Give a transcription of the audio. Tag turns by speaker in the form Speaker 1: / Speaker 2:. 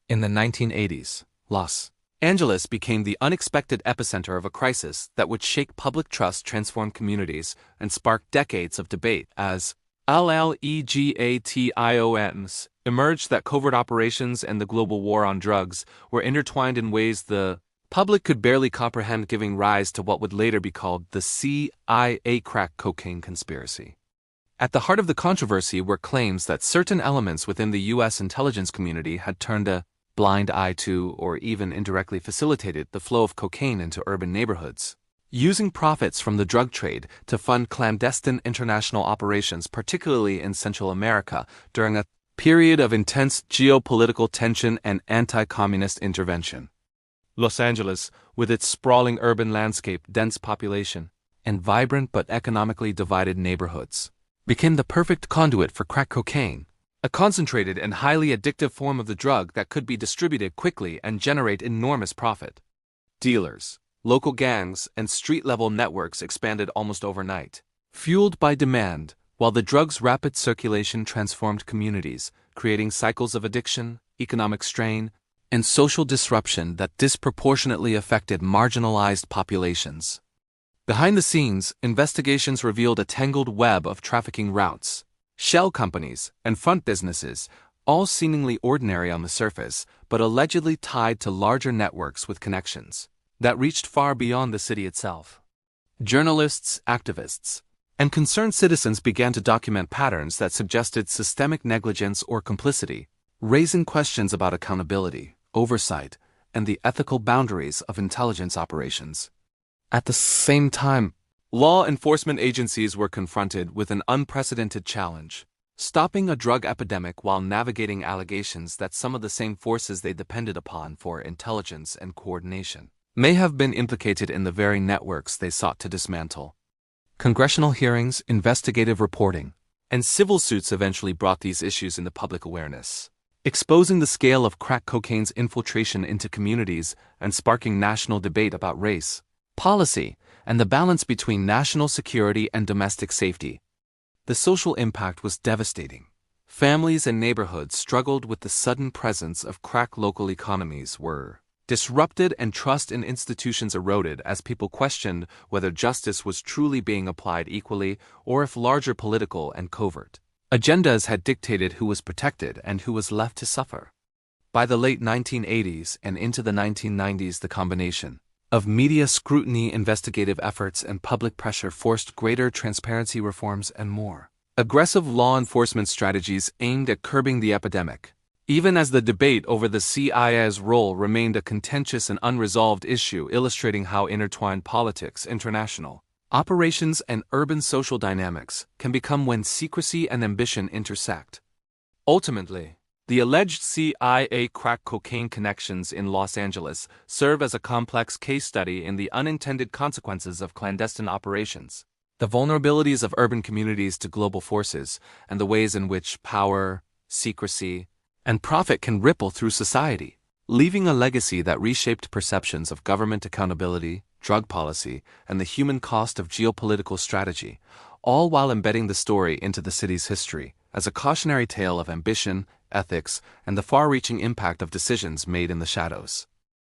Speaker 1: In the 1980s, Los Angeles became the unexpected epicenter of a crisis that would shake public trust, transform communities, and spark decades of debate as LLEGATIOMs emerged that covert operations and the global war on drugs were intertwined in ways the public could barely comprehend, giving rise to what would later be called the CIA crack cocaine conspiracy. At the heart of the controversy were claims that certain elements within the U.S. intelligence community had turned a blind eye to, or even indirectly facilitated, the flow of cocaine into urban neighborhoods, using profits from the drug trade to fund clandestine international operations, particularly in Central America, during a period of intense geopolitical tension and anti-communist intervention. Los Angeles, with its sprawling urban landscape, dense population, and vibrant but economically divided neighborhoods, became the perfect conduit for crack cocaine, a concentrated and highly addictive form of the drug that could be distributed quickly and generate enormous profit. Dealers, local gangs, and street-level networks expanded almost overnight, fueled by demand, while the drug's rapid circulation transformed communities, creating cycles of addiction, economic strain, and social disruption that disproportionately affected marginalized populations. Behind the scenes, investigations revealed a tangled web of trafficking routes, shell companies, and front businesses, all seemingly ordinary on the surface, but allegedly tied to larger networks with connections that reached far beyond the city itself. Journalists, activists, and concerned citizens began to document patterns that suggested systemic negligence or complicity, raising questions about accountability, oversight, and the ethical boundaries of intelligence operations. At the same time, law enforcement agencies were confronted with an unprecedented challenge: stopping a drug epidemic while navigating allegations that some of the same forces they depended upon for intelligence and coordination may have been implicated in the very networks they sought to dismantle. Congressional hearings, investigative reporting, and civil suits eventually brought these issues into public awareness, exposing the scale of crack cocaine's infiltration into communities and sparking national debate about race, policy, and the balance between national security and domestic safety. The social impact was devastating. Families and neighborhoods struggled with the sudden presence of crack. Local economies were disrupted and trust in institutions eroded as people questioned whether justice was truly being applied equally or if larger political and covert agendas had dictated who was protected and who was left to suffer. By the late 1980s and into the 1990s, the combination of media scrutiny, investigative efforts, and public pressure forced greater transparency, reforms, and more aggressive law enforcement strategies aimed at curbing the epidemic. Even as the debate over the CIA's role remained a contentious and unresolved issue, illustrating how intertwined politics, international operations, and urban social dynamics can become when secrecy and ambition intersect. Ultimately, the alleged CIA crack cocaine connections in Los Angeles serve as a complex case study in the unintended consequences of clandestine operations, the vulnerabilities of urban communities to global forces, and the ways in which power, secrecy, and profit can ripple through society, leaving a legacy that reshaped perceptions of government accountability, drug policy, and the human cost of geopolitical strategy, all while embedding the story into the city's history as a cautionary tale of ambition, ethics, and the far-reaching impact of decisions made in the shadows.